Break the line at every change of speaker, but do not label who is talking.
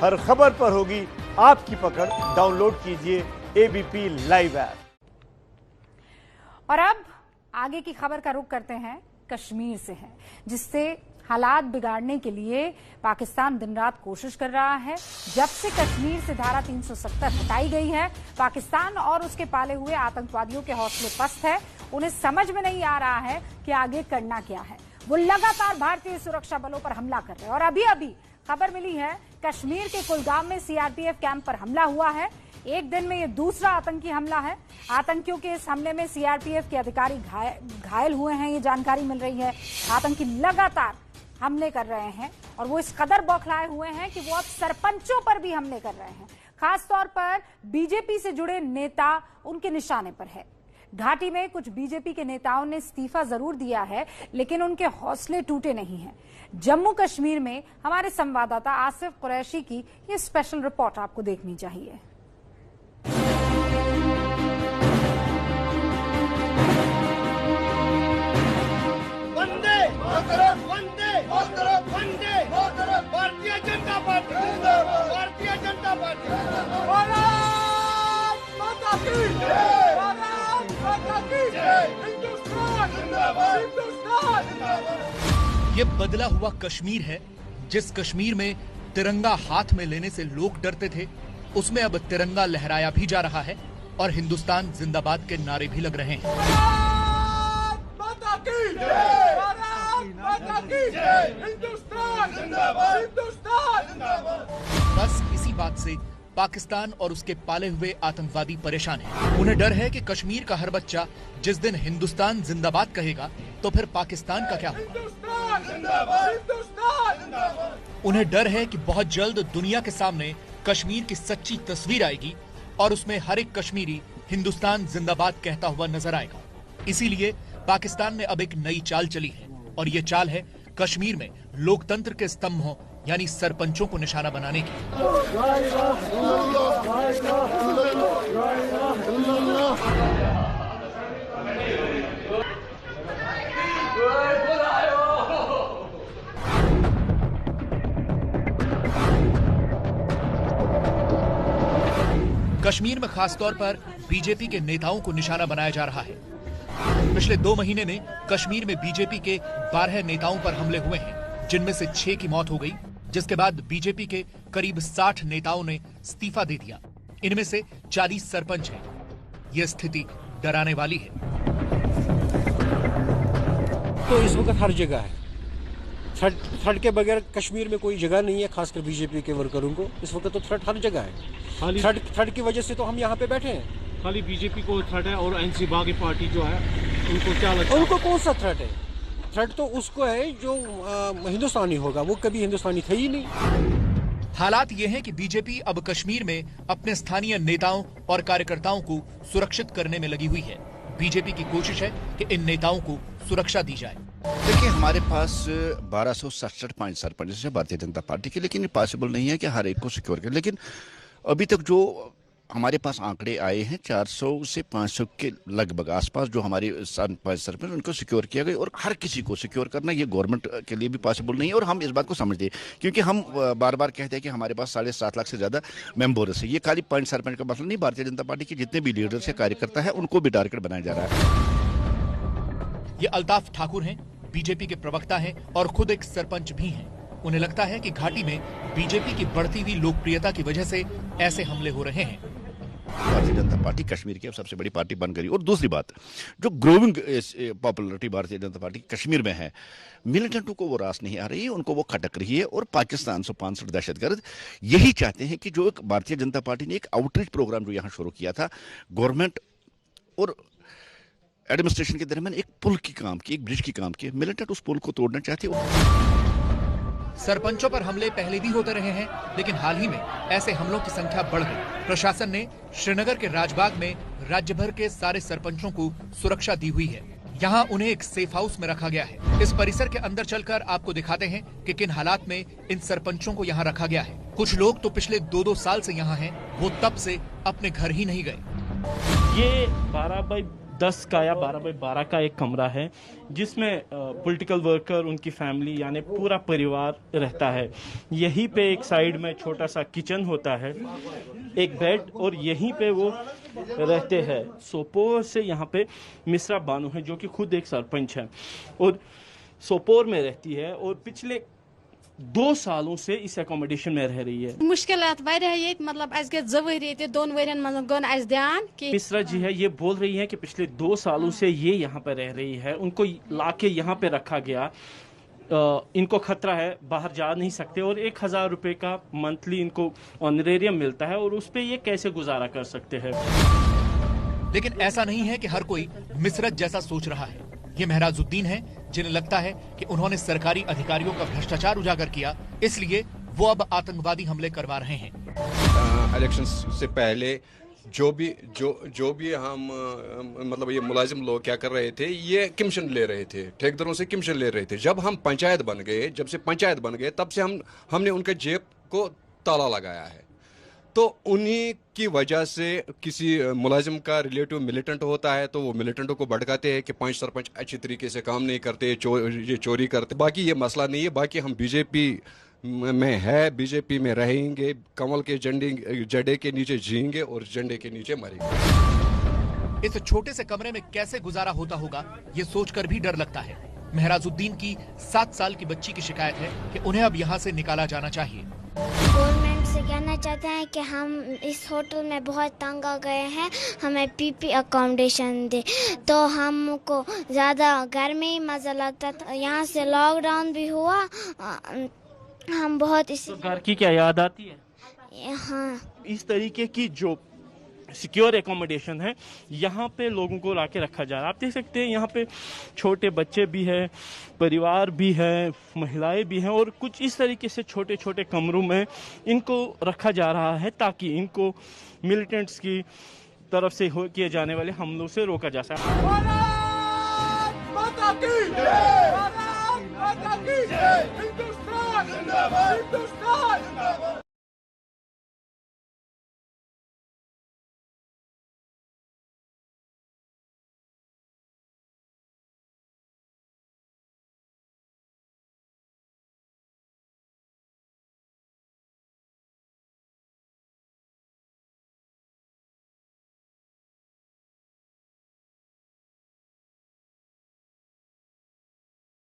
हर खबर पर होगी आपकी पकड़। डाउनलोड कीजिए एबीपी लाइव ऐप।
और अब आगे की खबर का रुख करते हैं कश्मीर से है, जिससे हालात बिगाड़ने के लिए पाकिस्तान दिन रात कोशिश कर रहा है। जब से कश्मीर से धारा 370 हटाई गई है, पाकिस्तान और उसके पाले हुए आतंकवादियों के हौसले पस्त है। उन्हें समझ में नहीं आ रहा है कि आगे करना क्या है। वो लगातार भारतीय सुरक्षा बलों पर हमला कर रहे हैं और अभी अभी खबर मिली है कश्मीर के कुलगाम में सीआरपीएफ कैंप पर हमला हुआ है। एक दिन में ये दूसरा आतंकी हमला है। आतंकियों के इस हमले में सीआरपीएफ के अधिकारी घायल हुए हैं, ये जानकारी मिल रही है। आतंकी लगातार हमले कर रहे हैं और वो इस कदर बौखलाए हुए हैं कि वो अब सरपंचों पर भी हमले कर रहे हैं। खासतौर पर बीजेपी से जुड़े नेता उनके निशाने पर है। घाटी में कुछ बीजेपी के नेताओं ने इस्तीफा जरूर दिया है, लेकिन उनके हौसले टूटे नहीं हैं। जम्मू कश्मीर में हमारे संवाददाता आसिफ कुरैशी की ये स्पेशल रिपोर्ट आपको देखनी चाहिए।
वंदे मातरम, वंदे मातरम, वंदे मातरम। भारतीय जनता पार्टी जिंदाबाद, भारतीय जनता पार्टी भारत माता की जय, भारत माता की जय, हिंदुस्तान जिंदाबाद, हिंदुस्तान जिंदाबाद।
ये बदला हुआ कश्मीर है। जिस कश्मीर में तिरंगा हाथ में लेने से लोग डरते थे, उसमें अब तिरंगा लहराया भी जा रहा है और हिंदुस्तान जिंदाबाद के नारे भी लग रहे हैं।
माता की जय, भारत माता की जय, हिंदुस्तान जिंदाबाद, हिंदुस्तान जिंदाबाद।
बस इसी बात से पाकिस्तान और उसके पाले हुए आतंकवादी परेशान हैं। उन्हें डर है कि कश्मीर का हर बच्चा जिस दिन हिंदुस्तान जिंदाबाद कहेगा तो फिर पाकिस्तान का क्या होगा। उन्हें डर है कि बहुत जल्द दुनिया के सामने कश्मीर की सच्ची तस्वीर आएगी और उसमें हर एक कश्मीरी हिंदुस्तान जिंदाबाद कहता हुआ नजर आएगा। इसीलिए पाकिस्तान ने अब एक नई चाल चली है और ये चाल है कश्मीर में लोकतंत्र के स्तंभों यानी सरपंचों को निशाना बनाने की। कश्मीर में खासतौर पर बीजेपी के नेताओं को निशाना बनाया जा रहा है। पिछले 2 महीने में कश्मीर में बीजेपी के 12 नेताओं पर हमले हुए हैं, जिनमें से 6 की मौत हो गई, जिसके बाद बीजेपी के करीब 60 नेताओं ने इस्तीफा दे दिया। इनमें से 40 सरपंच हैं। यह स्थिति डराने वाली है।
तो इस वक्त हर जगह है। थ्रेट के बगैर कश्मीर में कोई जगह नहीं है, खासकर बीजेपी के वर्करों को। इस वक्त तो थ्रेट हर जगह है। थ्रेट की वजह से तो हम यहाँ पे बैठे हैं।
खाली बीजेपी को थ्रेट है और एनसी बागी पार्टी जो है उनको क्या लगता है?
उनको कौन सा थ्रेट है? थ्रेट तो उसको है जो हिंदुस्तानी होगा। वो कभी हिंदुस्तानी था ही नहीं।
हालात ये हैं कि बीजेपी अब कश्मीर में अपने स्थानीय नेताओं और कार्यकर्ताओं को सुरक्षित करने में लगी हुई है। बीजेपी की कोशिश है कि इन नेताओं को सुरक्षा दी जाए।
देखिए, हमारे पास 1267 सरपंच है भारतीय जनता पार्टी के, लेकिन ये पॉसिबल नहीं है कि हर एक को सिक्योर करें। लेकिन अभी तक जो हमारे पास आंकड़े आए हैं 400 से 500 के लगभग आसपास जो हमारे सरपंच उनको सिक्योर किया गया, और हर किसी को सिक्योर करना ये गवर्नमेंट के लिए भी पॉसिबल नहीं है। और हम इस बात को समझते हैं, क्योंकि हम बार बार कहते हैं कि हमारे पास 7.5 लाख से ज़्यादा मेंबर्स है। ये खाली 5 सरपंच का मसला नहीं, भारतीय जनता पार्टी के जितने भी लीडर्स है, कार्यकर्ता है, उनको भी टारगेट बनाया जा रहा है।
ये अल्ताफ ठाकुर हैं, बीजेपी के प्रवक्ता हैं और खुद एक सरपंच भी हैं। उन्हें लगता है कि घाटी में बीजेपी की बढ़ती हुई लोकप्रियता की वजह से ऐसे हमले हो रहे हैं।
भारतीय जनता पार्टी कश्मीर की अब सबसे बड़ी पार्टी बन गई। और दूसरी बात, जो growing popularity Bharatiya Janata party Kashmir में है, मिलिटेंटों को वो रास नहीं आ रही है, उनको वो खटक रही है। और पाकिस्तान 165 दहशतगर्द यही चाहते हैं कि जो एक भारतीय जनता पार्टी ने एक आउटरीच प्रोग्राम जो यहाँ शुरू किया था, गवर्नमेंट और एडमिनिस्ट्रेशन के दरमियान एक पुल की काम की, एक ब्रिज की काम की, मिलिटेंट उस पुल को तोड़ना चाहते हैं।
सरपंचों पर हमले पहले भी होते रहे हैं, लेकिन हाल ही में ऐसे हमलों की संख्या बढ़ गई। प्रशासन ने श्रीनगर के राजबाग में राज्य भर के सारे सरपंचों को सुरक्षा दी हुई है। यहाँ उन्हें एक सेफ हाउस में रखा गया है। इस परिसर के अंदर चलकर आपको दिखाते हैं कि किन हालात में इन सरपंचों को यहाँ रखा गया है। कुछ लोग तो पिछले 2-2 साल से यहाँ हैं, वो तब से अपने घर ही नहीं गए।
ये 12 बाई 10 का या 12 बाई 12 का एक कमरा है जिसमें पॉलिटिकल वर्कर, उनकी फैमिली यानी पूरा परिवार रहता है। यहीं पे एक साइड में छोटा सा किचन होता है, एक बेड, और यहीं पे वो रहते हैं। सोपोर से यहाँ पे मिश्रा बानो है जो कि खुद एक सरपंच है और सोपोर में रहती है और पिछले 2 सालों से इस एकोमोडेशन में रह रही है।
मुश्किलात वारियाह ये मतलब अस गए 2 वरी ये 2 वरियन मन गन अस ध्यान कि
मिश्रा जी है, ये बोल रही है कि पिछले 2 सालों से ये यहाँ पे रह रही है, उनको लाके यहाँ पे रखा गया, इनको खतरा है, बाहर जा नहीं सकते और 1000 रुपए का मंथली इनको ऑनरेरियम मिलता है और उस पे ये कैसे गुजारा कर सकते हैं।
लेकिन ऐसा नहीं है कि हर कोई मिसरत जैसा सोच रहा है। ये महराजुद्दीन है जिन्हें लगता है कि उन्होंने सरकारी अधिकारियों का भ्रष्टाचार उजागर किया, इसलिए वो अब आतंकवादी हमले करवा रहे हैं।
इलेक्शन से पहले जो भी हम मतलब ये मुलाजिम लोग क्या कर रहे थे, ये कमीशन ले रहे थे, ठेकेदारों से कमीशन ले रहे थे। जब हम पंचायत बन गए, जब से पंचायत बन गए, तब से हमने उनके जेब को ताला लगाया है। तो उन्हीं की वजह से किसी मुलाजिम का रिलेटिव मिलिटेंट होता है तो वो मिलिटेंटों को भड़काते हैं कि 5 सरपंच अच्छी तरीके से काम नहीं करते, ये चोरी करते। बाकी ये मसला नहीं है, बाकी हम बीजेपी में है, बीजेपी में रहेंगे, कमल के झंडे के नीचे जिएंगे और झंडे के नीचे मरेंगे।
इस छोटे से कमरे में कैसे गुजारा होता होगा ये सोचकर भी डर लगता है। महराजुद्दीन की 7 साल की बच्ची की शिकायत है कि उन्हें अब यहाँ से निकाला जाना चाहिए।
गवर्नमेंट से कहना चाहते हैं कि हम इस होटल में बहुत तंग आ गए हैं, हमें पीपी अकोमोडेशन दे। तो हमको ज़्यादा घर में ही मज़ा लगता था, यहाँ से लॉकडाउन भी हुआ, हम बहुत इस
घर की क्या याद आती है?
हाँ,
इस तरीके की जो सिक्योर एकोमोडेशन है यहाँ पे लोगों को लाके रखा जा रहा है। आप देख सकते हैं यहाँ पे छोटे बच्चे भी हैं, परिवार भी है, महिलाएं भी हैं और कुछ इस तरीके से छोटे छोटे कमरों में इनको रखा जा रहा है ताकि इनको मिलिटेंट्स की तरफ से किए जाने वाले हमलों से रोका जा सके।